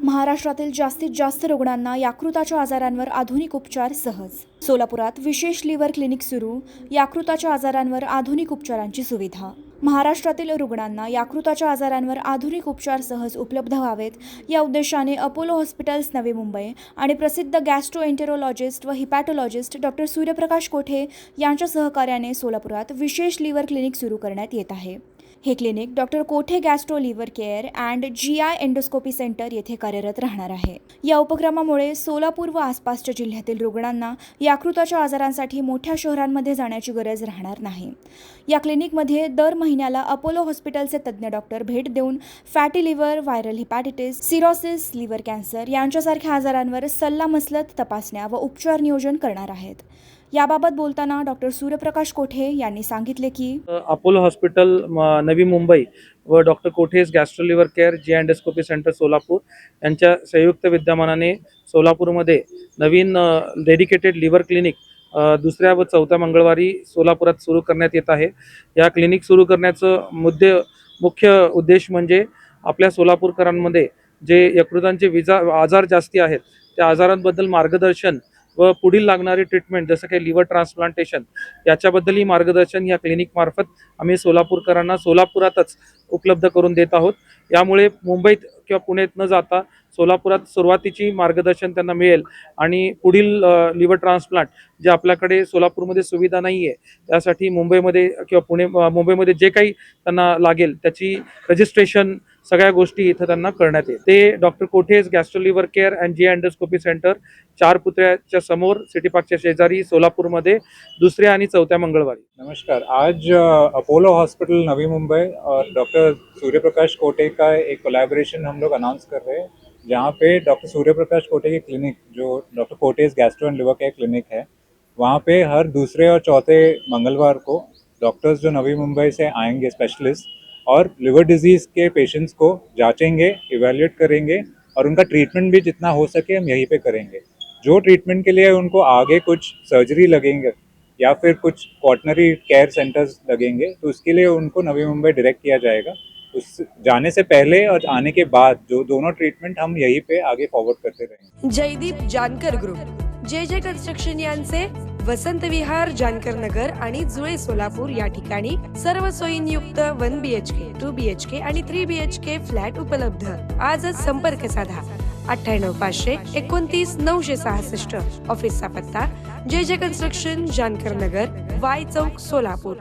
महाराष्ट्रातील जास्तीत जास्त रुग्णांना यकृताच्या आजारांवर आधुनिक उपचार सहज. सोलापुरात विशेष लिव्हर क्लिनिक सुरू. यकृताच्या आजारांवर आधुनिक उपचारांची सुविधा. महाराष्ट्रातील रुग्णांना यकृताच्या आजारांवर आधुनिक उपचार सहज उपलब्ध व्हावेत या उद्देशाने अपोलो हॉस्पिटल्स नवी मुंबई आणि प्रसिद्ध गॅस्ट्रोएंटेरोलॉजिस्ट व हिपॅटोलॉजिस्ट डॉक्टर सूर्यप्रकाश कोठे यांच्या सहकार्याने सोलापुरात विशेष लिव्हर क्लिनिक सुरू करण्यात येत आहे. हे clinic doctor Kothe gastro liver care and GI endoscopy centre येथे कार्यरत राहणार आहे. या उपक्रमामुळे सोलापूर व आसपासच्या जिल्ह्यातील रुग्णांना यकृताच्या आजारांसाठी मोठ्या शहरांमध्ये जाण्याची गरज राहणार नाही. या क्लिनिकमध्ये दर महिन्याला अपोलो हॉस्पिटलचे तज्ज्ञ डॉक्टर भेट देऊन fatty liver, viral hepatitis, cirrhosis, liver cancer यांच्यासारख्या आजारांवर सल्लामसलत तपासण्या व उपचार नियोजन करणार आहेत. याबाबत बोलताना डॉक्टर सूर्यप्रकाश कोठे यांनी सांगितले की अपोलो हॉस्पिटल नवी मुंबई व डॉक्टर कोठेस gastro liver care GI endoscopy centre Solapur यांच्या संयुक्त विद्यमानाने सोलापूरमध्ये नवीन डेडिकेटेड लिव्हर क्लिनिक दुसऱ्या व चौथ्या मंगळवारी सोलापुरात सुरू करण्यात येत आहे. या क्लिनिक सुरू करण्याचं मुख्य उद्देश म्हणजे आपल्या सोलापूरकरांमध्ये जे यकृतांचे आजार जास्ती आहेत त्या आजारांबद्दल मार्गदर्शन व पुढील लागणारी ट्रीटमेंट जसं काही लिव्हर ट्रान्सप्लांटेशन याच्याबद्दलही मार्गदर्शन या क्लिनिक मार्फत आम्ही सोलापूरकरांना सोलापुरातच उपलब्ध करून देत आहोत. यामुळे मुंबईत किंवा पुण्यात न जाता सोलापुरात सुरुवातीची मार्गदर्शन त्यांना मिळेल आणि पुढील लिव्हर ट्रान्सप्लांट जे आपल्याकडे सोलापूरमध्ये सुविधा नाही आहे त्यासाठी मुंबईमध्ये किंवा मुंबईमध्ये जे काही त्यांना लागेल त्याची रजिस्ट्रेशन सगळ्या गोष्टी इथं त्यांना करण्यात येईल. ते डॉक्टर कोठेस gastro liver care and GI endoscopy centre 4 पुतळ्याच्या समोर सिटी पार्कच्या शेजारी सोलापुरमध्ये दुसऱ्या आणि चौथ्या मंगळवारी. नमस्कार, आज अपोलो हॉस्पिटल नवी मुंबई और डॉक्टर सूर्यप्रकाश कोटे का एक कोलैबोरेशन हम लोग अनाउंस कर रहे हैं, जहाँ पे डॉक्टर सूर्यप्रकाश कोटे की क्लिनिक जो डॉक्टर कोटेस gastro and liver care clinic है, वहाँ पे हर दूसरे और चौथे मंगलवार को डॉक्टर्स जो नवी मुंबई से आएंगे स्पेशलिस्ट और लिवर डिजीज़ के पेशेंट्स को जांचेंगे, इवैल्यूएट करेंगे और उनका ट्रीटमेंट भी जितना हो सके हम यहीं पे करेंगे. जो ट्रीटमेंट के लिए उनको आगे कुछ सर्जरी लगेंगे या फिर कुछ क्वाटरनरी केयर सेंटर्स लगेंगे तो उसके लिए उनको नवी मुंबई डायरेक्ट किया जाएगा. उस जाने से पहले और आने के बाद जो दोनों ट्रीटमेंट हम यहीं पे आगे फॉरवर्ड करते रहेंगे. Jaydeep Jankar group, JJ construction यांचे वसंत विहार, जानकर नगर आणि जुळे सोलापूर या ठिकाणी सर्व सोयींयुक्त 1 BHK, 2 BHK आणि 3 BHK फ्लॅट उपलब्ध. आजच संपर्क साधा 98 500 29 966. ऑफिसचा पत्ता JJ कन्स्ट्रक्शन, जानकर नगर, Y चौक, सोलापूर.